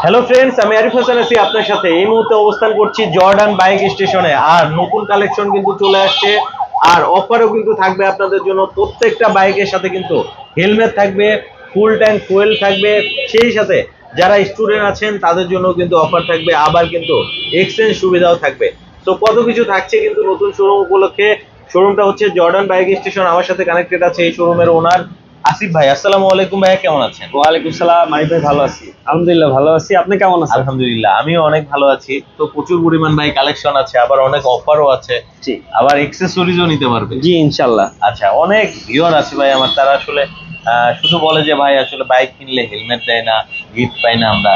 Hello friends, আমি আরিফ হাসান আছি আপনার সাথে। এই মুহূর্তে অবস্থান করছি জর্ডান বাইক স্টেশনে। আর নতুন কালেকশন কিন্তু চলে আসছে, আর অফারও কিন্তু থাকবে আপনাদের জন্য। প্রত্যেকটা বাইকের সাথে কিন্তু হেলমেট থাকবে, ফুল ট্যাঙ্ক ফুয়েল থাকবে, সেই সাথে যারা স্টুডেন্ট আছেন তাদের জন্য কিন্তু অফার থাকবে, আবার কিন্তু এক্সচেঞ্জ সুবিধাও থাকবে। তো কত কিছু থাকছে কিন্তু নতুন শোরুম উপলক্ষে। শোরুমটা হচ্ছে জর্ডান বাইক স্টেশন। আমার সাথে কানেক্টেড আছে এই শোরুমের ওনার আসিফ ভাই। আসসালামু আলাইকুম ভাইয়া, কেমন আছেন? ওয়ালাইকুম সালাম আরিফ ভাই, ভালো আছি আলহামদুলিল্লাহ। ভালো আছি, আপনি কেমন আছেন? আলহামদুলিল্লাহ, আমিও অনেক ভালো আছি। তো প্রচুর পরিমাণ ভাই কালেকশন আছে, আবার অনেক অফারও আছে, জি আবার এক্সেসরিজও নিতে পারবে। জি ইনশাআল্লাহ। আচ্ছা, অনেক ভিউয়ার আছে ভাই আমার, তারা আসলে শুধু বলে যে ভাই আসলে বাইক কিনলে হেলমেট দেয় না, গিফট পাই না আমরা।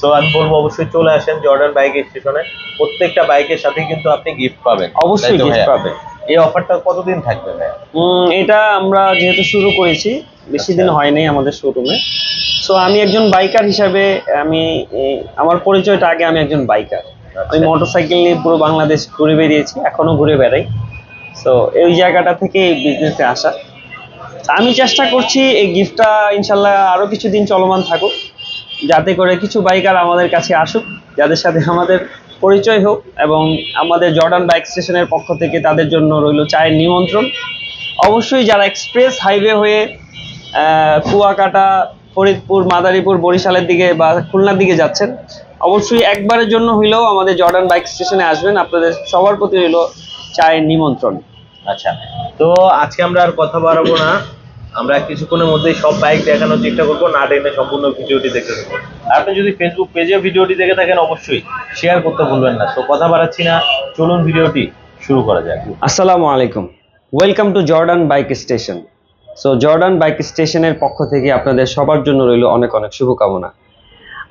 তো আমি বলবো অবশ্যই চলে আসেন জর্ডান বাইক স্টেশনে। প্রত্যেকটা বাইকের সাথে কিন্তু আপনি গিফট পাবেন। অবশ্যই গিফট পাবে। এই অফারটা কতদিন থাকবে ভাই? এটা আমরা যেহেতু শুরু করেছি, বেশি দিন হয় নাই আমাদের শোরুমে। সো আমি একজন বাইকার হিসাবে আমি আমার পরিচয়টা আগে, আমি একজন বাইকার। আমি মোটরসাইকেল নিয়ে পুরো বাংলাদেশ ঘুরে বেরিয়েছি, এখনো ঘুরে বেড়াই। সো এই জায়গাটা থেকে এই বিজনেসে আসা। আমি চেষ্টা করছি এই গিফটটা ইনশাল্লাহ আরো কিছুদিন চলমান থাকুক, যাতে করে কিছু বাইকার আমাদের কাছে আসুক, যাদের সাথে আমাদের পরিচয় হোক, এবং আমাদের জর্ডান বাইক স্টেশনের পক্ষ থেকে তাদের জন্য রইল চায়ের নিমন্ত্রণ। অবশ্যই যারা এক্সপ্রেস হাইওয়ে হয়ে কুয়াকাটা, ফরিদপুর, মাদারীপুর, বরিশালের দিকে বা খুলনার দিকে যাচ্ছেন, অবশ্যই একবারের জন্য হইলেও আমাদের জর্ডান বাইক স্টেশনে আসবেন। আপনাদের সবার প্রতি রইল চায়ের নিমন্ত্রণ। আচ্ছা, তো আজকে আমরা আর কথা বাড়াবো না, আমরা কিছুক্ষণের মধ্যেই সব বাইক দেখানোর চেষ্টা করবো। না টেনে সম্পূর্ণ ভিডিওটি দেখতে থাকবো। আপনি যদি ফেসবুক পেজে ভিডিওটি দেখে থাকেন অবশ্যই শেয়ার করতে ভুলবেন না। তো কথা বাড়াচ্ছি না, চলুন ভিডিওটি শুরু করা যাক। আসসালামু আলাইকুম, welcome to Jordan bike station. So Jordan bike স্টেশনের পক্ষ থেকে আপনাদের সবার জন্য রইল অনেক অনেক শুভকামনা।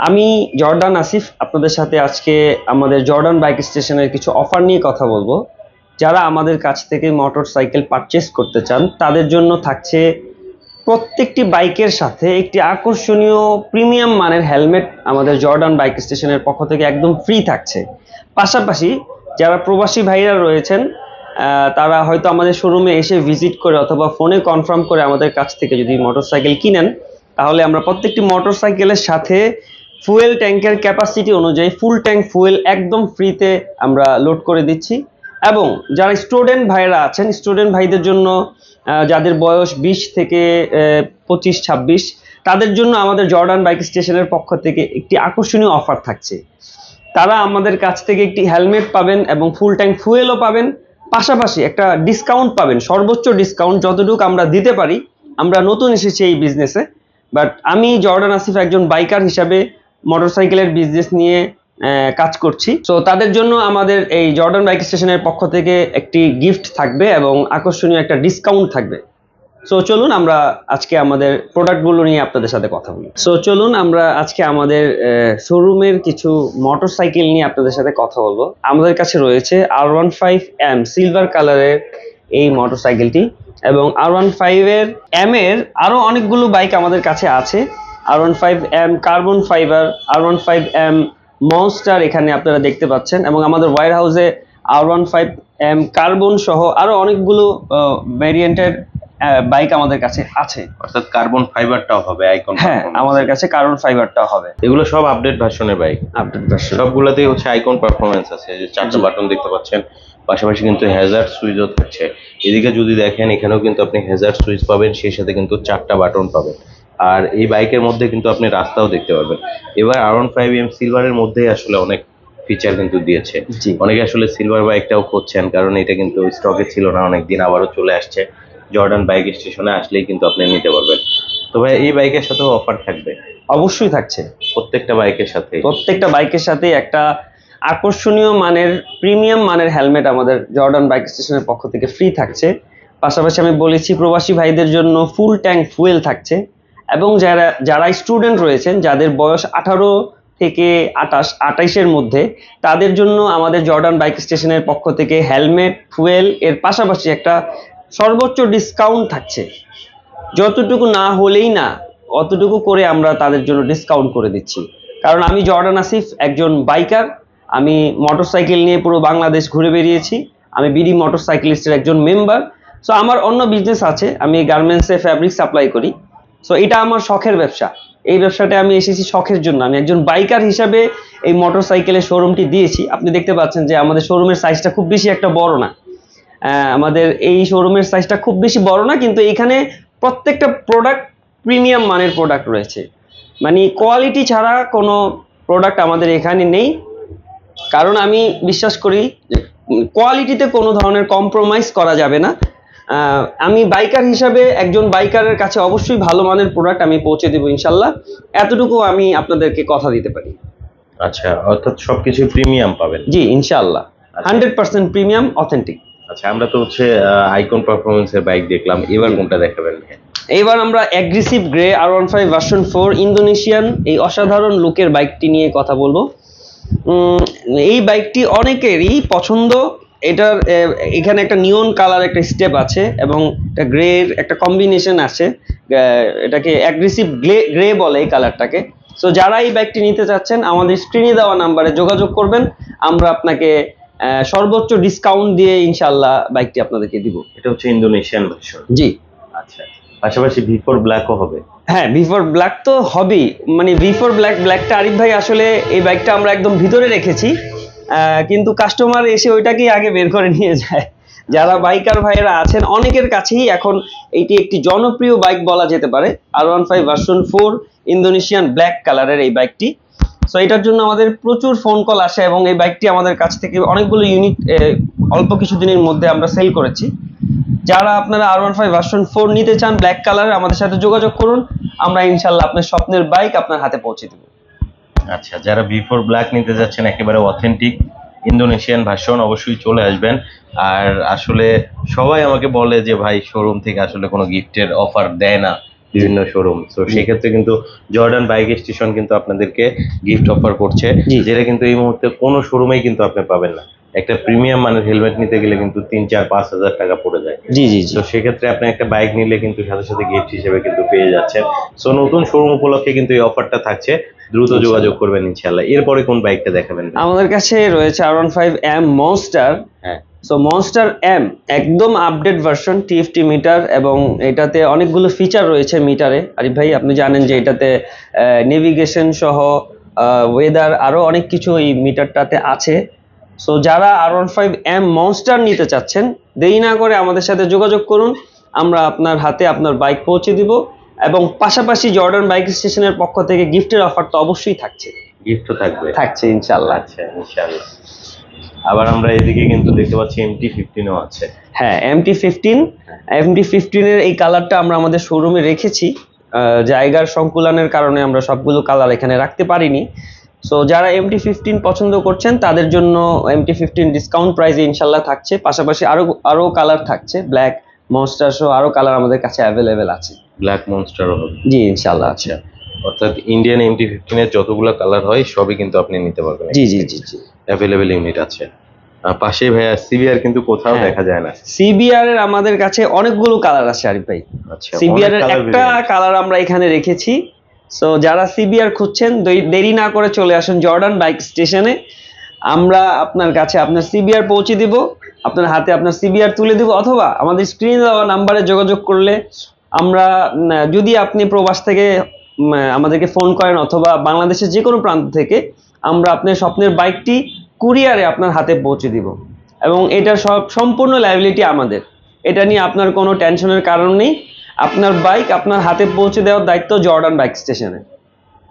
আমি জর্ডান আসিফ, আপনাদের সাথে আজকে আমাদের জর্ডান বাইক স্টেশনের কিছু অফার নিয়ে কথা বলবো। যারা আমাদের কাছ থেকে মোটরসাইকেল পারচেস করতে চান তাদের জন্য থাকছে প্রত্যেকটি বাইকের সাথে একটি আকর্ষণীয় প্রিমিয়াম মানের হেলমেট আমাদের জর্ডান বাইক স্টেশনের পক্ষ থেকে একদম ফ্রি থাকছে। পাশাপাশি যারা প্রবাসী ভাইরা রয়েছেন, তারা হয়তো আমাদের শোরুমে এসে ভিজিট করে অথবা ফোনে কনফার্ম করে আমাদের কাছ থেকে যদি মোটরসাইকেল কিনেন, তাহলে আমরা প্রত্যেকটি মোটরসাইকেলের সাথে ফুয়েল ট্যাঙ্কের ক্যাপাসিটি অনুযায়ী ফুল ট্যাঙ্ক ফুয়েল একদম ফ্রিতে আমরা লোড করে দিচ্ছি। এবং যারা স্টুডেন্ট ভাইরা আছেন, স্টুডেন্ট ভাইদের জন্য যাদের বয়স 20 থেকে 25-26, তাদের জন্য আমাদের জর্ডান বাইক স্টেশনের পক্ষ থেকে একটি আকর্ষণীয় অফার থাকছে। তারা আমাদের কাছ থেকে একটি হেলমেট পাবেন এবং ফুল ট্যাঙ্ক ফুয়েলও পাবেন, পাশাপাশি একটা ডিসকাউন্ট পাবেন, সর্বোচ্চ ডিসকাউন্ট যতটুকু আমরা দিতে পারি। আমরা নতুন এসেছি এই বিজনেসে, বাট আমি জর্ডান আসিফ একজন বাইকার হিসাবে মোটরসাইকেলের বিজনেস নিয়ে কাজ করছি। সো তাদের জন্য আমাদের এই জর্ডান বাইক স্টেশনের পক্ষ থেকে একটি গিফট থাকবে এবং আকর্ষণীয় একটা ডিসকাউন্ট থাকবে। সো চলুন আমরা আজকে আমাদের প্রোডাক্টগুলো নিয়ে আপনাদের সাথে কথা বলি। সো চলুন আমরা আজকে আমাদের শোরুমের কিছু মোটরসাইকেল নিয়ে আপনাদের সাথে কথা বলবো। আমাদের কাছে রয়েছে R15M সিলভার কালারের এই মোটরসাইকেলটি, এবং R15 এর M এর আরো অনেকগুলো বাইক আমাদের কাছে আছে। R15M carbon fibre, R15M monster এখানে আপনারা দেখতে পাচ্ছেন, এবং আমাদের ওয়্যার হাউসে R15M কার্বন সহ আরো অনেকগুলো ভেরিয়েন্টের বাইক আমাদের কাছে আছে। অর্থাৎ কার্বন ফাইবারটাও হবে, আইকন। হ্যাঁ, আমাদের কাছে কার্বন ফাইবারটাও হবে। এগুলো সব আপডেট ভার্সনের বাইক, আপডেট ভার্সন। সবগুলোতেই হচ্ছে আইকন পারফরমেন্স আছে। যে চারটা বাটন দেখতে পাচ্ছেন, পাশাপাশি কিন্তু হ্যাজার্ড সুইচও থাকছে। এদিকে যদি দেখেন, এখানেও কিন্তু আপনি হ্যাজার্ড সুইচ পাবেন, সেই সাথে কিন্তু চারটা বাটন পাবেন। আর এই বাইকের মধ্যে কিন্তু আপনি রাস্তাও দেখতে পারবেন। এবার R15M সিলভারের মধ্যেই আসলে অনেক ফিচার কিন্তু দিয়েছে। অনেকে আসলে সিলভার বাইকটাও খুঁজছেন, কারণ এটা কিন্তু স্টকে ছিল না অনেকদিন, আবারও চলে আসছে। জর্ডান বাইক স্টেশনে আসলেই কিন্তু আপনি নিতে পারবেন। তো ভাই, এই বাইকের সাথেও অফার থাকবে? অবশ্যই থাকছে। প্রত্যেকটা বাইকের সাথে একটা আকর্ষণীয় মানের প্রিমিয়াম মানের হেলমেট আমাদের জর্ডান বাইক স্টেশনের পক্ষ থেকে ফ্রি থাকছে। পাশাপাশি আমি বলেছি প্রবাসী ভাইদের জন্য ফুল ট্যাঙ্ক ফুয়েল থাকছে, এবং যারা স্টুডেন্ট রয়েছেন, যাদের বয়স 18 থেকে 28-এর মধ্যে, তাদের জন্য আমাদের জর্ডান বাইক স্টেশনের পক্ষ থেকে হেলমেট, ফুয়েল এর পাশাপাশি একটা সর্বোচ্চ ডিসকাউন্ট থাকছে। যতটুকু না হলেই না, অতটুকু করে আমরা তাদের জন্য ডিসকাউন্ট করে দিচ্ছি। কারণ আমি জর্ডান আসিফ একজন বাইকার, আমি মোটরসাইকেল নিয়ে পুরো বাংলাদেশ ঘুরে বেরিয়েছি, আমি বিডি মোটরসাইকেলিস্টের একজন মেম্বার। সো আমার অন্য বিজনেস আছে, আমি গার্মেন্টসে ফ্যাব্রিক সাপ্লাই করি। সো এটা আমার শখের ব্যবসা, এই ব্যবসাটা আমি এসেছি শখের জন্য। আমি একজন বাইকার হিসাবে এই মোটরসাইকেলের শোরুমটি দিয়েছি। আপনি দেখতে পাচ্ছেন যে আমাদের শোরুমের সাইজটা খুব বেশি একটা বড় না। আমাদের এই শোরুমের সাইজটা খুব বেশি বড় না, কিন্তু এখানে প্রত্যেকটা প্রোডাক্ট প্রিমিয়াম মানের প্রোডাক্ট রয়েছে। মানে কোয়ালিটি ছাড়া কোনো প্রোডাক্ট আমাদের এখানে নেই, কারণ আমি বিশ্বাস করি যে কোয়ালিটিতে কোনো ধরনের কম্প্রোমাইজ করা যাবে না। আমি বাইকার হিসাবে একজন বাইকারের কাছে অবশ্যই ভালো মানের প্রোডাক্ট আমি পৌঁছে দেবো ইনশাল্লাহ, এতটুকু আমি আপনাদেরকে কথা দিতে পারি। আচ্ছা, অর্থাৎ সবকিছু প্রিমিয়াম পাবেন? জি ইনশাল্লাহ, 100% প্রিমিয়াম অথেন্টিক। আচ্ছা, আমরা তো হচ্ছে আইকন পারফরমেন্সের বাইক দেখলাম, এবার কোনটা দেখাবেন? এবার আমরা aggressive grey R15 version 4 Indonesian এই অসাধারণ লুকের বাইকটি নিয়ে কথা বলবো। এই বাইকটি অনেকেরই পছন্দ। এটার এখানে একটা নিয়ন কালার একটা স্টেপ আছে এবং একটা গ্রের একটা কম্বিনেশন আছে। এটাকে অ্যাগ্রেসিভ গ্রে বলে এই কালারটাকে। সো যারা এই বাইকটি নিতে চাচ্ছেন আমাদের স্ক্রিনে দেওয়া নাম্বারে যোগাযোগ করবেন, আমরা আপনাকে সর্বোচ্চ ডিসকাউন্ট দিয়ে ইনশাআল্লাহ বাইকটি আপনাদেরকে দিব। এটা হচ্ছে ইন্দোনেশিয়ান ভার্সন? জি। আচ্ছা, পাশাপাশি V4 ব্ল্যাকও হবে? হ্যাঁ, V4 ব্ল্যাক তো হবেই। মানে V4 ব্ল্যাকটা আরিফ ভাই আসলে এই বাইকটা আমরা একদম ভিতরে রেখেছি, কিন্তু কাস্টমার এসে ওইটাকেই আগে বের করে নিয়ে যায়। যারা বাইকার ভাইয়েরা আছেন অনেকের কাছেই এখন এইটি একটি জনপ্রিয় বাইক বলা যেতে পারে, R15 ভার্সন 4 ইন্দোনেশিয়ান ব্ল্যাক কালারের এই বাইকটি। সো এটার জন্য আমাদের প্রচুর ফোন কল আসে এবং এই বাইকটি আমাদের কাছ থেকে অনেকগুলো ইউনিট অল্প কিছুদিনের মধ্যে আমরা সেল করেছি। যারা আপনারা R15 ভার্সন 4 নিতে চান ব্ল্যাক কালার, আমাদের সাথে যোগাযোগ করুন, আমরা ইনশাল্লাহ আপনার স্বপ্নের বাইক আপনার হাতে পৌঁছে দেব। আচ্ছা, যারা V4 ব্ল্যাক নিতে যাচ্ছেন একেবারে অথেন্টিক ইন্দোনেশিয়ান ভার্সন, অবশ্যই চলে আসবেন। আর আসলে সবাই আমাকে বলে যে ভাই শোরুম থেকে আসলে কোনো গিফটের অফার দেয় না বিভিন্ন শোরুম, তো সেক্ষেত্রে কিন্তু জর্ডান বাইক স্টেশন কিন্তু আপনাদেরকে গিফট অফার করছে, যেটা কিন্তু এই মুহূর্তে কোনো শোরুমেই কিন্তু আপনি পাবেন না। একটা প্রিমিয়াম মানের হেলমেট নিতে গেলে কিন্তু 3-4-5 হাজার টাকা পড়ে যায়। জি জি। তো সেক্ষেত্রে আপনি একটা বাইক নিলে কিন্তু সাথে সাথে গিফট হিসেবে কিন্তু পেয়ে যাচ্ছেন। সো নতুন শোরুম উপলক্ষে কিন্তু এই অফারটা থাকছে, দ্রুত যোগাযোগ করবেন ইনশাআল্লাহ। এরপরে কোন বাইকটা দেখাবেন? আমাদের কাছে রয়েছে R15 M মনস্টার। হ্যাঁ, সো মনস্টার M একদম আপডেট ভার্সন, TFT মিটার, এবং এটাতে অনেকগুলো ফিচার রয়েছে মিটারে। আরিফ ভাই আপনি জানেন যে এটাতে নেভিগেশন সহ ওয়েদার আরো অনেক কিছু এই মিটারটাতে আছে। সো যারা R15 M মনস্টার নিতে চাচ্ছেন দেরি না করে আমাদের সাথে যোগাযোগ করুন, আমরা আপনার হাতে আপনার বাইক পৌঁছে দিব, এবং পাশাপাশি জর্ডান বাইক স্টেশনের পক্ষ থেকে গিফটের অফার তো অবশ্যই থাকছে। গিফটও থাকছে ইনশাআল্লাহ। আচ্ছা, ইনশাআল্লাহ। আবার আমরা এদিকে কিন্তু দেখতে পাচ্ছি MT-15ও আছে। হ্যাঁ, MT-15 এর এই কালারটা আমরা আমাদের শোরুমে রেখেছি। জায়গার সংকুলানের কারণে আমরা সবগুলো কালার এখানে রাখতে পারিনি। সো যারা MT-15 পছন্দ করছেন তাদের জন্য MT-15 ডিসকাউন্ট প্রাইসে ইনশাল্লাহ থাকছে। পাশাপাশি আরো কালার থাকছে, ব্ল্যাক মনস্টার সহ আরো কালার আমাদের কাছে অ্যাভেলেবেল আছে। ব্ল্যাক মনস্টারও হবে? জি ইনশাল্লাহ। আচ্ছা, অর্থাৎ ইন্ডিয়ান MT-15 এর যতগুলো কালার হয় সবই কিন্তু আপনি নিতে পারবেন? জি জি জি জি, অ্যাভেলেবেল ইউনিট আছে। পাশে ভাইয়া CBR কিন্তু কোথাও দেখা যায় না। CBR এর আমাদের কাছে অনেকগুলো কালার আছে আরিফ ভাই। আচ্ছা, CBR এর একটা কালার আমরা এখানে রেখেছি। সো যারা CBR খুঁজছেন দেরি না করে চলে আসুন জর্ডান বাইক স্টেশনে, আমরা আপনার কাছে আপনার CBR পৌঁছে দিব, আপনার হাতে আপনার CBR তুলে দিব, অথবা আমাদের স্ক্রিনে দেওয়া নাম্বারে যোগাযোগ করলে আমরা, যদি আপনি প্রবাস থেকে আমাদেরকে ফোন করেন অথবা বাংলাদেশের যে কোনো প্রান্ত থেকে, আমরা আপনার স্বপ্নের বাইকটি কুরিয়ারে আপনার হাতে পৌঁছে দিব, এবং এটা সম্পূর্ণ লায়াবিলিটি আমাদের। এটা নিয়ে আপনার কোনো টেনশনের কারণ নেই। আপনার বাইক আপনার হাতে পৌঁছে দেওয়ার দায়িত্ব জর্ডান বাইক স্টেশনে।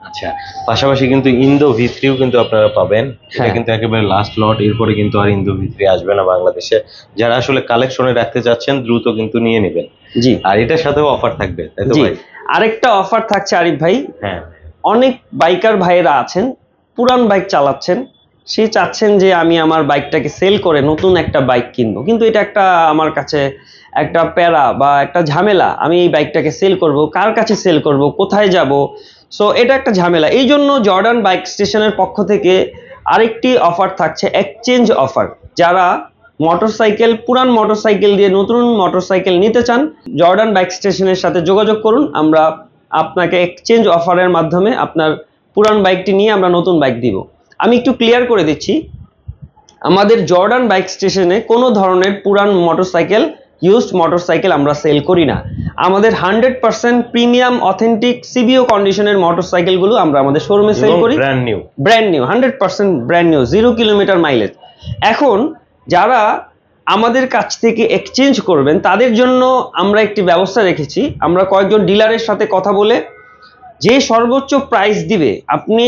আচ্ছা, পাশাপাশি কিন্তু ইন্দো V3ও কিন্তু আপনারা পাবেন। এটা কিন্তু একেবারে লাস্ট লট, এরপরে কিন্তু আর ইন্দো V3 আসবে না বাংলাদেশে। যারা আসলে কালেকশনে রাখতে চাচ্ছেন দ্রুত কিন্তু নিয়ে নেবেন। জি, আর এটার সাথেও অফার থাকবে, তাই তো ভাই? আরেকটা অফার থাকছে আরিফ ভাই। হ্যাঁ, অনেক বাইকার ভাইয়েরা আছেন পুরান বাইক চালাচ্ছেন, সে চাচ্ছেন যে আমি আমার বাইকটাকে সেল করে নতুন একটা বাইক কিনবো, কিন্তু এটা একটা আমার কাছে একটা প্যারা বা একটা ঝামেলা। আমি এই বাইকটাকে সেল করব, কার কাছে সেল করব, কোথায় যাব? সো এটা একটা ঝামেলা। এই জন্য জর্ডান বাইক স্টেশনের পক্ষ থেকে আরেকটি অফার থাকছে, এক্সচেঞ্জ অফার। যারা পুরান মোটরসাইকেল দিয়ে নতুন মোটরসাইকেল নিতে চান, জর্ডান বাইক স্টেশনের সাথে যোগাযোগ করুন, আমরা আপনাকে এক্সচেঞ্জ অফারের মাধ্যমে আপনার পুরান বাইকটি নিয়ে আমরা নতুন বাইক দিব। আমি একটু ক্লিয়ার করে দিচ্ছি, আমাদের জর্ডান বাইক স্টেশনে কোনো ধরনের পুরান মোটরসাইকেল ইউজড মোটরসাইকেল আমরা সেল করি না। আমাদের 100% প্রিমিয়াম অথেন্টিক সিবিও কন্ডিশনের মোটরসাইকেলগুলো আমরা আমাদের শোরুমে সেল করি, brand new 100% brand new, 0 kilometre mileage. এখন যারা আমাদের কাছ থেকে এক্সচেঞ্জ করবেন তাদের জন্য আমরা একটি ব্যবস্থা রেখেছি। আমরা কয়েকজন ডিলারের সাথে কথা বলে যে সর্বোচ্চ প্রাইস দিবে, আপনি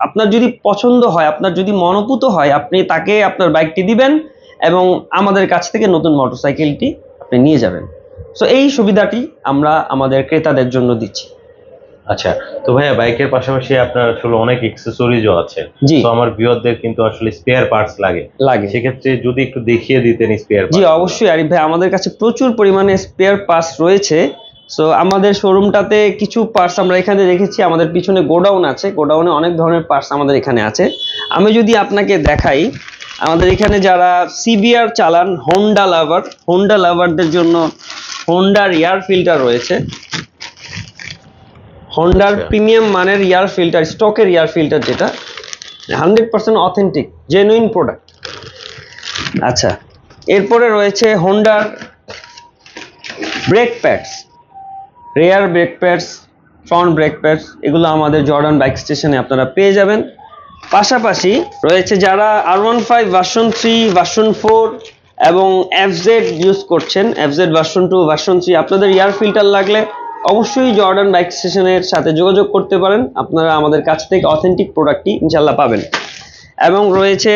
আপনার যদি পছন্দ হয়, আপনার যদি মনোপুত হয়, আপনি তাকে আপনার বাইকটি দিবেন এবং আমাদের কাছ থেকে নতুন মোটরসাইকেলটি আপনি নিয়ে যাবেন। সো এই সুবিধাটি আমরা আমাদের ক্রেতাদের জন্য দিচ্ছি। আচ্ছা, তো ভাইয়া বাইকের পাশাপাশি আপনার আসলে অনেক অ্যাক্সেসরিজও আছে। জি। তো আমার ভিউয়ারদের কিন্তু আসলে স্পেয়ার পার্টস লাগে, সেক্ষেত্রে যদি একটু দেখিয়ে দিতেন স্পেয়ার পার্টস। জি অবশ্যই আরিফ ভাই, আমাদের কাছে প্রচুর পরিমাণে স্পেয়ার পার্টস রয়েছে। সো আমাদের শোরুমটাতে কিছু পার্টস আমরা এখানে রেখেছি, আমাদের পিছনে গোডাউন আছে, গোডাউনে অনেক ধরনের পার্টস আমাদের এখানে আছে। আমি যদি আপনাকে দেখাই, আমাদের এখানে যারা সিবিআর চালান, হোন্ডা লাভারদের জন্য হোন্ডার এয়ার ফিল্টার রয়েছে, হোন্ডার প্রিমিয়াম মানের এয়ার ফিল্টার, স্টকের এয়ার ফিল্টার, যেটা 100% অথেন্টিক জেনুইন প্রোডাক্ট। আচ্ছা, এরপরে রয়েছে হোন্ডার brake pads, rear brake pads, front brake pads, এগুলো আমাদের জর্ডান বাইক স্টেশনে আপনারা পেয়ে যাবেন। পাশাপাশি রয়েছে যারা R15 ভার্সন 3, ভার্সন 4 এবং FZ ইউজ করছেন, FZ ভার্সন 2, ভার্সন 3, আপনাদের এয়ার ফিল্টার লাগলে অবশ্যই জর্ডান বাইক স্টেশনের সাথে যোগাযোগ করতে পারেন। আপনারা আমাদের কাছ থেকে অথেন্টিক প্রোডাক্টটি ইনশাল্লাহ পাবেন। এবং রয়েছে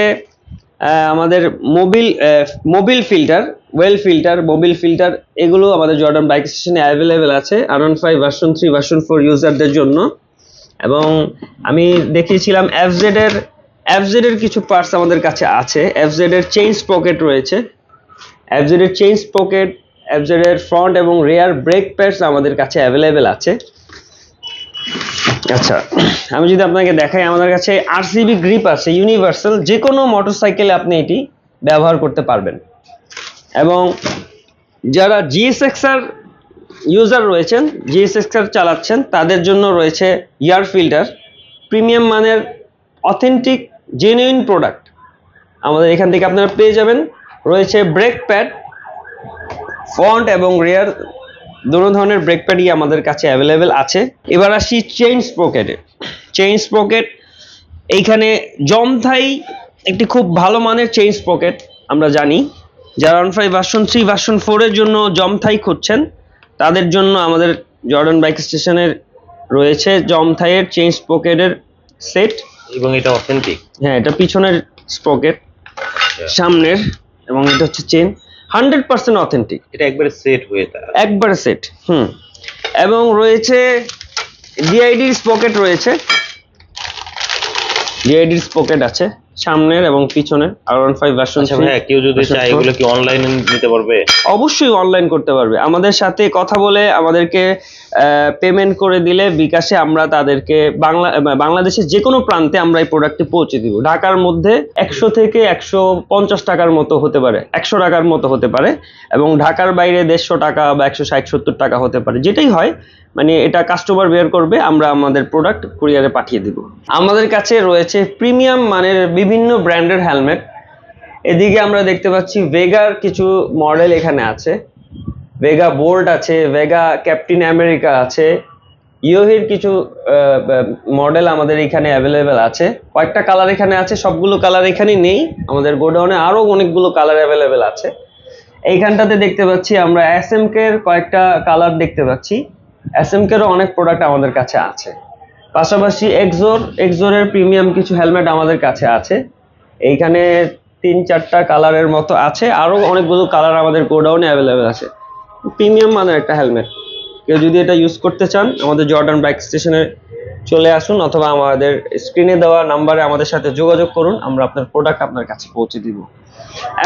আমাদের Mobil filter, well filter, Mobil filter, এগুলো আমাদের জর্ডান বাইক স্টেশনে অ্যাভেলেবেল আছে R15 ভার্সন 3, ভার্সন 4 ইউজারদের জন্য। এবং আমি দেখিয়েছিলাম FZ এর কিছু পার্টস আমাদের কাছে আছে। FZ এর চেইন স্প্রকেট রয়েছে, FZ এর চেইন স্প্রকেট, FZ এর ফ্রন্ট এবং রেয়ার ব্রেক প্যাডস আমাদের কাছে অ্যাভেলেবেল আছে। আচ্ছা, আমি যদি আপনাকে দেখাই, আমাদের কাছে RCB গ্রিপ আছে, ইউনিভার্সাল, যে কোনো মোটরসাইকেলে আপনি এটি ব্যবহার করতে পারবেন। এবং যারা GSX-R ইউজার রয়েছেন, GSX-R চালাচ্ছেন, তাদের জন্য রয়েছে এয়ার ফিল্টার, প্রিমিয়াম মানের অথেন্টিক জেনুইন প্রোডাক্ট আমাদের এখান থেকে আপনারা পেয়ে যাবেন। রয়েছে ব্রেক প্যাড, ফ্রন্ট এবং রিয়ার দুটো ধরনের ব্রেক প্যাডই আমাদের কাছে অ্যাভেলেবেল আছে। এবার আসি চেইন স্প্রকেটে। চেইন স্প্রকেট, এইখানে জমথাই একটি খুব ভালো মানের চেইন স্প্রকেট আমরা জানি। যারা R15 ভার্সন 3, ভার্সন 4 এর জন্য জমথাই খুঁজছেন, তাদের জন্য আমাদের জর্ডান বাইক স্টেশনের রয়েছে জমথাইয়ের চেইন স্প্রকেটের সেট। এবং এটা অথেন্টিক? হ্যাঁ, এটা পিছনের স্প্রকেট, সামনের, এবং এটা হচ্ছে চেইন, 100% অথেন্টিক। এটা একবারে সেট হয়ে থাকে, একবারে সেট। এবং রয়েছে ডিআইডির স্প্রকেট, রয়েছে ডিআইডির স্প্রকেট আছে সামনের এবং পিছনের R15 ভার্সন 3। হ্যাঁ, কেউ যদি চায় এগুলো কি অনলাইনে নিতে পারবে? অবশ্যই অনলাইন করতে পারবে। আমাদের সাথে কথা বলে আমাদেরকে পেমেন্ট করে দিলে বিকাশে আমরা তাদেরকে বাংলাদেশের যে কোনো প্রান্তে আমরা এই প্রোডাক্টটি পৌঁছে দিব। ঢাকার মধ্যে 100 থেকে 150 টাকার মতো হতে পারে, 100 টাকার মতো হতে পারে, এবং ঢাকার বাইরে 150 টাকা বা 160-70 টাকা হতে পারে, যেটাই হয়, মানে এটা কাস্টমার বের করবে, আমরা আমাদের প্রোডাক্ট কুরিয়ারে পাঠিয়ে দিব। আমাদের কাছে রয়েছে প্রিমিয়াম মানের বিভিন্ন ব্র্যান্ডের হেলমেট। এদিকে আমরা দেখতে পাচ্ছি ভেগার কিছু মডেল এখানে আছে, ভেগা বোল্ট আছে, ভেগা ক্যাপ্টেন আমেরিকা আছে, ইয়োহির কিছু মডেল আমাদের এখানে অ্যাভেলেবেল আছে। কয়েকটা কালার এখানে আছে, সবগুলো কালার এখানে নেই, আমাদের গোডাউনে আরো অনেকগুলো কালার অ্যাভেলেবেল আছে। এইখানটাতে দেখতে পাচ্ছি আমরা SMK এর কয়েকটা কালার দেখতে পাচ্ছি, SMK এরও অনেক প্রোডাক্ট আমাদের কাছে আছে। পাশাপাশি এক্সোরের প্রিমিয়াম কিছু হেলমেট আমাদের কাছে আছে, এইখানে 3-4টা কালারের মতো আছে, আরো অনেকগুলো কালার আমাদের গোডাউনে অ্যাভেলেবেল আছে। প্রিমিয়াম মানের একটা হেলমেট, কেউ যদি এটা ইউজ করতে চান আমাদের জর্ডান বাইক স্টেশনে চলে আসুন, অথবা আমাদের স্ক্রিনে দেওয়া নাম্বারে আমাদের সাথে যোগাযোগ করুন, আমরা আপনার প্রোডাক্ট আপনার কাছে পৌঁছে দিব।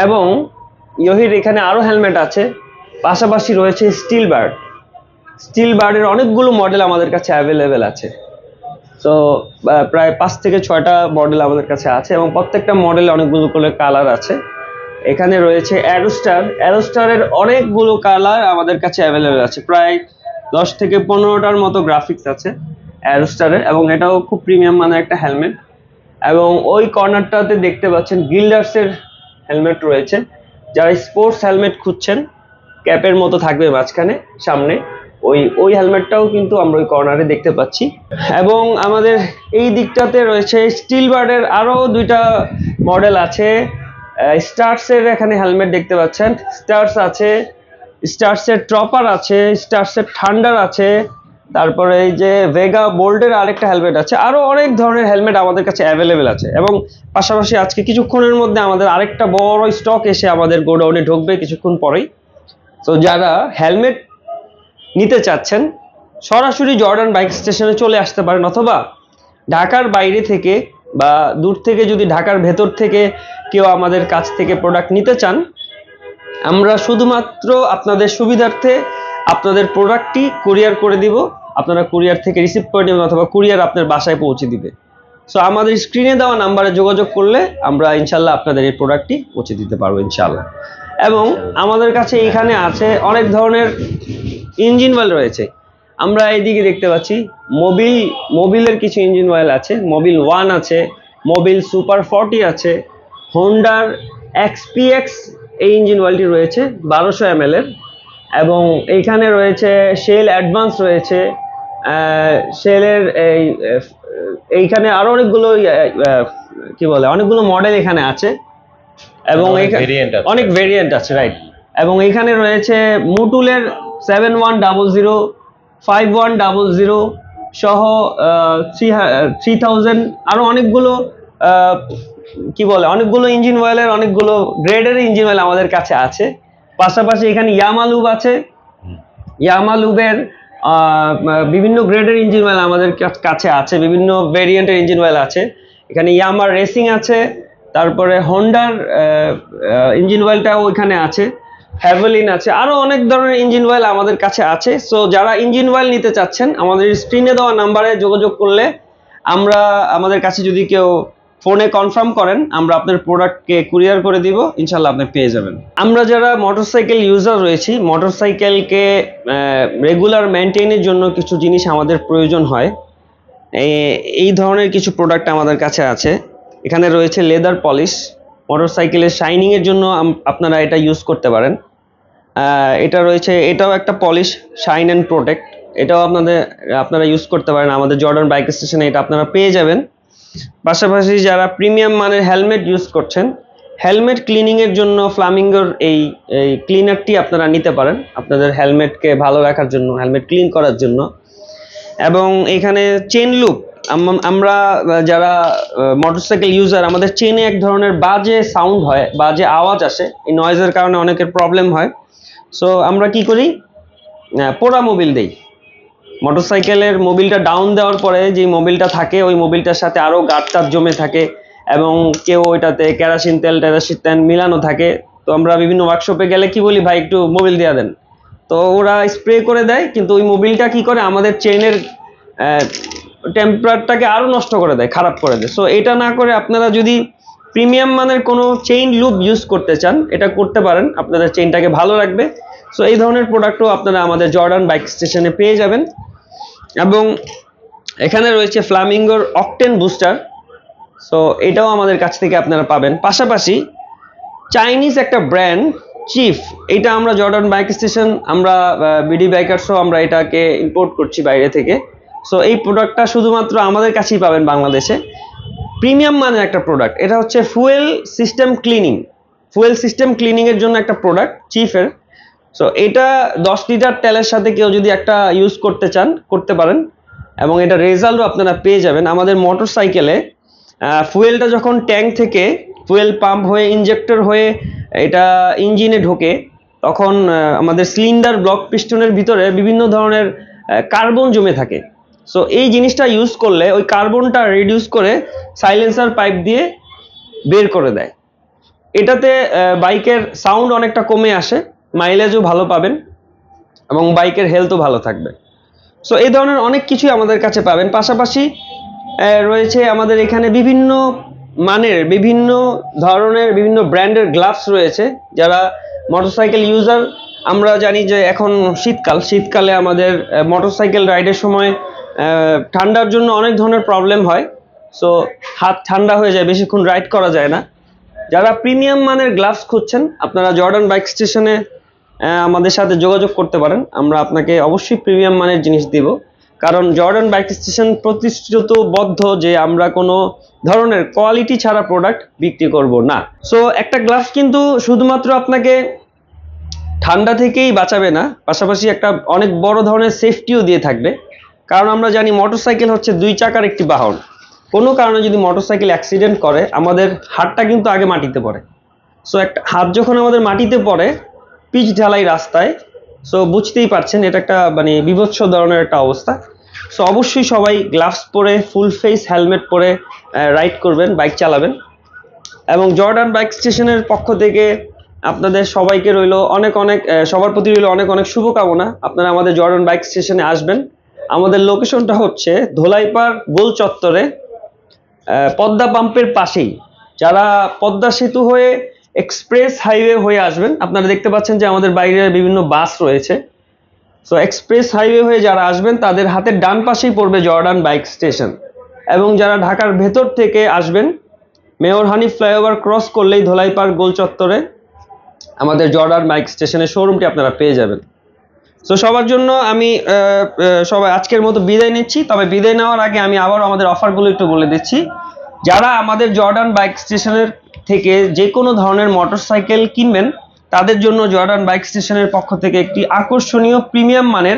এবং ইয়োহির এখানে আরো হেলমেট আছে, পাশাপাশি রয়েছে স্টিল বার্ডের অনেকগুলো মডেল আমাদের কাছে অ্যাভেলেবেল আছে। তো প্রায় 5 থেকে 6টা মডেল আমাদের কাছে আছে, এবং প্রত্যেকটা মডেলে অনেকগুলো করে কালার আছে। এখানে রয়েছে অ্যারোস্টারের অনেকগুলো কালার আমাদের কাছে অ্যাভেলেবেল আছে, প্রায় 10 থেকে 15টার মতো গ্রাফিক্স আছে অ্যারোস্টারের, এবং এটাও খুব প্রিমিয়াম মানের একটা হেলমেট। এবং ওই কর্নারটাতে দেখতে পাচ্ছেন গিল্ডার্সের হেলমেট রয়েছে। যারা স্পোর্টস হেলমেট খুঁজছেন ক্যাপের মতো থাকবে মাঝখানে সামনে, ওই হেলমেটটাও কিন্তু আমরা ওই কর্নারে দেখতে পাচ্ছি। এবং আমাদের এই দিকটাতে রয়েছে স্টিল বার্ডের আরো দুইটা মডেল আছে। স্টার্সের এখানে হেলমেট দেখতে পাচ্ছেন, স্টার্স আছে, স্টার্সের ট্রপার আছে, স্টার্সের থান্ডার আছে, তারপরে এই যে ভেগা বোল্টের আরেকটা হেলমেট আছে, আরো অনেক ধরনের হেলমেট আমাদের কাছে অ্যাভেলেবেল আছে। এবং পাশাপাশি আজকে কিছুক্ষণের মধ্যে আমাদের আরেকটা বড় স্টক এসে আমাদের গোডাউনে ঢুকবে কিছুক্ষণ পরেই। তো যারা হেলমেট নিতে চাচ্ছেন সরাসরি জর্ডান বাইক স্টেশনে চলে আসতে পারেন, অথবা ঢাকার বাইরে থেকে বা দূর থেকে যদি ঢাকার ভেতর থেকে কেউ আমাদের কাছ থেকে প্রোডাক্ট নিতে চান, আমরা শুধুমাত্র আপনাদের সুবিধার্থে আপনাদের প্রোডাক্টটি কুরিয়ার করে দিব। আপনারা কুরিয়ার থেকে রিসিভ করে নেবেন অথবা কুরিয়ার আপনার বাসায় পৌঁছে দিবে। সো আমাদের স্ক্রিনে দেওয়া নাম্বারে যোগাযোগ করলে আমরা ইনশাল্লাহ আপনাদের এই প্রোডাক্টটি পৌঁছে দিতে পারবো ইনশাল্লাহ। এবং আমাদের কাছে এখানে আছে অনেক ধরনের ইঞ্জিন অয়েল রয়েছে। আমরা এইদিকে দেখতে পাচ্ছি মোবিলের কিছু ইঞ্জিন অয়েল আছে, মোবিল 1 আছে, মোবিল সুপার 40 আছে, হোন্ডার XPX এই ইঞ্জিন অয়েলটি রয়েছে 1200 ml এর। এবং এইখানে রয়েছে শেল অ্যাডভান্স রয়েছে, শেলের এইখানে আরো অনেকগুলো কি বলে অনেকগুলো মডেল এখানে আছে এবং অনেক ভেরিয়েন্ট আছে, রাইট। এবং এইখানে রয়েছে মুটুলের 7100, 5100 সহ 3000 আরো অনেকগুলো কি বলে অনেকগুলো ইঞ্জিন অয়েলের অনেকগুলো গ্রেডের ইঞ্জিন অয়েল আমাদের কাছে আছে। পাশাপাশি এখানে ইয়ামালুব আছে, ইয়ামালুবের বিভিন্ন গ্রেডের ইঞ্জিন অয়েল আমাদের কাছে আছে, বিভিন্ন ভেরিয়েন্টের ইঞ্জিন অয়েল আছে। এখানে ইয়ামার রেসিং আছে, তারপরে হোন্ডার ইঞ্জিন অয়েলটাও এখানে আছে, হ্যাভেলিন আছে, আরো অনেক ধরনের ইঞ্জিন অয়েল আমাদের কাছে আছে। সো যারা ইঞ্জিন অয়েল নিতে চাচ্ছেন আমাদের স্ক্রিনে দেওয়া নাম্বারে যোগাযোগ করলে আমরা আমাদের কাছে যদি কেউ ফোনে কনফার্ম করেন আমরা আপনার প্রোডাক্টকে কুরিয়ার করে দিব, ইনশাল্লাহ আপনি পেয়ে যাবেন। আমরা যারা মোটরসাইকেল ইউজার রয়েছি, মোটরসাইকেলকে রেগুলার মেনটেনের জন্য কিছু জিনিস আমাদের প্রয়োজন হয়, এই ধরনের কিছু প্রোডাক্ট আমাদের কাছে আছে। এখানে রয়েছে লেদার পলিশ, মোটরসাইকেলের শাইনিংয়ের জন্য আপনারা এটা ইউজ করতে পারেন। এটা রয়েছে, এটাও একটা পলিশ, শাইন অ্যান্ড প্রোটেক্ট, এটাও আপনারা ইউজ করতে পারেন। আমাদের জর্ডান বাইক স্টেশনে এটা আপনারা পেয়ে যাবেন। পাশাপাশি যারা প্রিমিয়াম মানের হেলমেট ইউজ করছেন, হেলমেট ক্লিনিংয়ের জন্য ফ্লামিঙ্গোর এই ক্লিনারটি আপনারা নিতে পারেন আপনাদের হেলমেটকে ভালো রাখার জন্য, হেলমেট ক্লিন করার জন্য। এবং এখানে চেন লুপ, আমরা যারা মোটরসাইকেল ইউজার আমাদের চেনে এক ধরনের বাজে সাউন্ড হয়, বাজে আওয়াজ আসে, এই নয়েজের কারণে অনেকের প্রবলেম হয়। সো আমরা কি করি, পোড়া মোবিল দেই। মোটরসাইকেলের মোবিলটা ডাউন দেওয়ার পরে যে মোবিলটা থাকে ওই মোবিলটার সাথে আরো গাঁট জমে থাকে এবং কেউ ওইটাতে কেরোসিন তেল মিলানো থাকে। তো আমরা বিভিন্ন ওয়ার্কশপে গেলে কি বলি, ভাই একটু মোবিল দিয়ে দেন, তো ওরা স্প্রে করে দেয়, কিন্তু ওই মোবিলটা কি করে আমাদের চেনের টেম্পারটাকে আরো নষ্ট করে দেয়, খারাপ করে দেয়। সো এটা না করে আপনারা যদি প্রিমিয়াম মানের কোনো চেইন লুপ ইউজ করতে চান এটা করতে পারেন, আপনাদের চেইনটাকে ভালো রাখবে। সো এই ধরনের প্রোডাক্টও আপনারা আমাদের জর্ডান বাইক স্টেশনে পেয়ে যাবেন। এবং এখানে রয়েছে ফ্লামিঙ্গোর অকটেন বুস্টার, সো এটাও আমাদের কাছ থেকে আপনারা পাবেন। পাশাপাশি চাইনিজ একটা ব্র্যান্ড চিফ, এটা আমরা জর্ডান বাইক স্টেশন, আমরা বিডি বাইকার্সও আমরা এটাকে ইম্পোর্ট করছি বাইরে থেকে। সো এই প্রোডাক্টটা শুধুমাত্র আমাদের কাছেই পাবেন বাংলাদেশে, প্রিমিয়াম মানের একটা প্রোডাক্ট। এটা হচ্ছে ফুয়েল সিস্টেম ক্লিনিংয়ের জন্য একটা প্রোডাক্ট চিফের। সো এটা 10 লিটার তেলের সাথে কেউ যদি একটা ইউজ করতে চান করতে পারেন, এবং এটা রেজাল্টও আপনারা পেয়ে যাবেন। আমাদের মোটরসাইকেলে ফুয়েলটা যখন ট্যাঙ্ক থেকে ফুয়েল পাম্প হয়ে ইনজেক্টর হয়ে এটা ইঞ্জিনে ঢোকে, তখন আমাদের সিলিন্ডার ব্লক পিস্টনের ভিতরে বিভিন্ন ধরনের কার্বন জমে থাকে। সো এই জিনিসটা ইউজ করলে ওই কার্বনটা রিডিউস করে সাইলেন্সার পাইপ দিয়ে বের করে দেয়। এটাতে বাইকের সাউন্ড অনেকটা কমে আসে, মাইলেজও ভালো পাবেন এবং বাইকের হেলথও ভালো থাকবে। সো এই ধরনের অনেক কিছুই আমাদের কাছে পাবেন। পাশাপাশি রয়েছে আমাদের এখানে বিভিন্ন মানের, বিভিন্ন ধরনের, বিভিন্ন ব্র্যান্ডের গ্লাভস রয়েছে। যারা মোটরসাইকেল ইউজার, আমরা জানি যে এখন শীতকালে আমাদের মোটরসাইকেল রাইডের সময় ঠান্ডার জন্য অনেক ধরনের প্রবলেম হয়। সো হাত ঠান্ডা হয়ে যায়, বেশিক্ষণ রাইড করা যায় না। যারা প্রিমিয়াম মানের গ্লাভস খুঁজছেন আপনারা জর্ডান বাইক স্টেশনে আমাদের সাথে যোগাযোগ করতে পারেন। আমরা আপনাকে অবশ্যই প্রিমিয়াম মানের জিনিস দিব, কারণ জর্ডান বাইক স্টেশন প্রতিশ্রুতিবদ্ধ যে আমরা কোনো ধরনের কোয়ালিটি ছাড়া প্রোডাক্ট বিক্রি করব না। সো একটা গ্লাভস কিন্তু শুধুমাত্র আপনাকে ঠান্ডা থেকেই বাঁচাবে না, পাশাপাশি একটা অনেক বড় ধরনের সেফটিও দিয়ে থাকবে। কারণ আমরা জানি মোটরসাইকেল হচ্ছে 2 চাকার একটি বাহন। কোনো কারণে যদি মোটরসাইকেল অ্যাক্সিডেন্ট করে আমাদের হাতটা কিন্তু আগে মাটিতে পড়ে। সো একটা হাত যখন আমাদের মাটিতে পড়ে পিচ ঢালাই রাস্তায়, সো বুঝতেই পারছেন এটা একটা মানে বিভৎস ধরনের একটা অবস্থা। সো অবশ্যই সবাই গ্লাভস পরে ফুল ফেস হেলমেট পরে রাইড করবেন, বাইক চালাবেন। এবং জর্ডান বাইক স্টেশনের পক্ষ থেকে আপনাদের সবাইকে রইল অনেক অনেক সবার প্রতি রইল অনেক অনেক শুভকামনা। আপনারা আমাদের জর্ডান বাইক স্টেশনে আসবেন। আমাদের লোকেশনটা হচ্ছে ধোলাইপাড় গোল চত্বরে, পদ্মা পাম্পের পাশেই। যারা পদ্মা সেতু হয়ে এক্সপ্রেস হাইওয়ে হয়ে আসবেন, আপনারা দেখতে পাচ্ছেন যে আমাদের বাইরে বিভিন্ন বাস রয়েছে। সো এক্সপ্রেস হাইওয়ে হয়ে যারা আসবেন তাদের হাতের ডান পাশেই পড়বে জর্ডান বাইক স্টেশন। এবং যারা ঢাকার ভেতর থেকে আসবেন, মেয়র হানিফ ফ্লাইওভার ক্রস করলেই ধোলাইপাড় গোল চত্বরে আমাদের জর্ডান বাইক স্টেশনের শোরুমটি আপনারা পেয়ে যাবেন। সো সবার জন্য আমি সবাই আজকের মতো বিদায় নিচ্ছি। তবে বিদায় নেওয়ার আগে আমি আবারও আমাদের অফারগুলো একটু বলে দিচ্ছি। যারা আমাদের জর্ডান বাইক স্টেশনের থেকে যে কোনো ধরনের মোটরসাইকেল কিনবেন তাদের জন্য জর্ডান বাইক স্টেশনের পক্ষ থেকে একটি আকর্ষণীয় প্রিমিয়াম মানের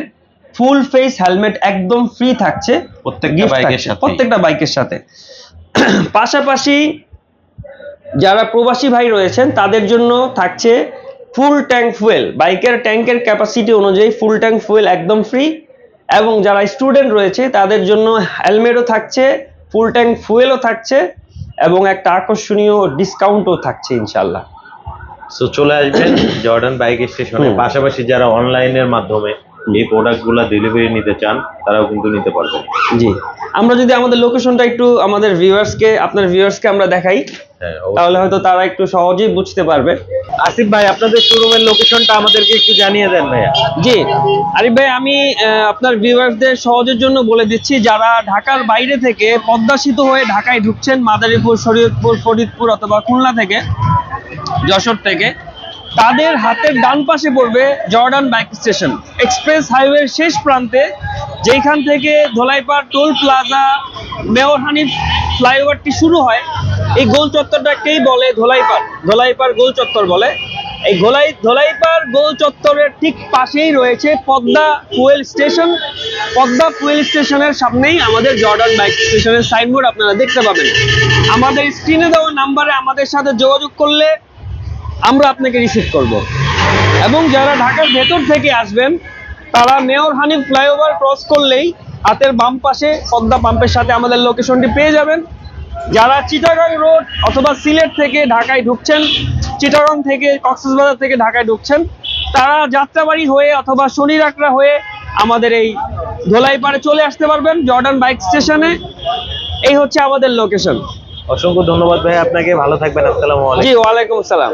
ফুল ফেস হেলমেট একদম ফ্রি থাকছে প্রত্যেকটা বাইকের সাথে। পাশাপাশি যারা প্রবাসী ভাই রয়েছেন তাদের জন্য থাকছে ফুল ট্যাঙ্ক ফুয়েল, বাইকের ট্যাঙ্কের ক্যাপাসিটি অনুযায়ী ফুল ট্যাঙ্ক ফুয়েল একদম ফ্রি। এবং যারা স্টুডেন্ট রয়েছে তাদের জন্য হেলমেটও থাকছে, ফুল ট্যাঙ্ক ফুয়েলও থাকছে এবং একটা আকর্ষণীয় ডিসকাউন্টও থাকছে ইনশাল্লাহ। সো চলে আসবেন জর্ডান বাইক স্টেশনে। পাশাপাশি যারা অনলাইনের মাধ্যমে এই প্রোডাক্টগুলো ডেলিভারি নিতে চান তারাও কিন্তু নিতে পারবেন। জি, আমরা যদি আমাদের লোকেশনটা একটু আমাদের আপনার ভিউয়ার্সকে আমরা দেখাই, তাহলে হয়তো তারা একটু সহজেই বুঝতে পারবে। আসিফ ভাই, আপনাদের শোরুমের লোকেশনটা আমাদেরকে একটু জানিয়ে দেন ভাইয়া। জি আরিফ ভাই, আমি আপনার ভিউয়ার্সদের সহজের জন্য বলে দিচ্ছি, যারা ঢাকার বাইরে থেকে পদ্মা সেতু হয়ে ঢাকায় ঢুকছেন, মাদারীপুর, শরীয়তপুর, ফরিদপুর অথবা খুলনা থেকে, যশোর থেকে, তাদের হাতের ডান পাশে পড়বে জর্ডান বাইক স্টেশন। এক্সপ্রেস হাইওয়ের শেষ প্রান্তে, যেখান থেকে Dholaipar toll plaza mayor Hanif ফ্লাইওভারটি শুরু হয়, এই গোল চত্বরটাকেই বলে ধোলাইপাড় গোল চত্বর বলে। এই ধোলাইপাড় গোল চত্বরের ঠিক পাশেই রয়েছে Padma fuel station. Padma fuel স্টেশনের সামনেই আমাদের জর্ডান বাইক স্টেশনের সাইনবোর্ড আপনারা দেখতে পাবেন। আমাদের স্ক্রিনে দেওয়া নাম্বারে আমাদের সাথে যোগাযোগ করলে আমরা আপনাকে রিসিভ করব। এবং যারা ঢাকার ভেতর থেকে আসবেন তারা মেয়র হানিফ ফ্লাইওভার ক্রস করলেই হাতের বাম পাশে পদ্মা পাম্পের সাথে আমাদের লোকেশনটি পেয়ে যাবেন। যারা চিটাগাং রোড অথবা সিলেট থেকে ঢাকায় ঢুকছেন, চিটাগাং থেকে কক্সবাজার থেকে ঢাকায় ঢুকছেন, তারা যাত্রাবাড়ি হয়ে অথবা শনিরাকড়া হয়ে আমাদের এই ধোলাইপাড়ে চলে আসতে পারবেন জর্ডান বাইক স্টেশনে। এই হচ্ছে আমাদের লোকেশন। অসংখ্য ধন্যবাদ ভাই আপনাকে, ভালো থাকবেন। আসসালামু আলাইকুম। জি, ওয়ালাইকুম আসসালাম।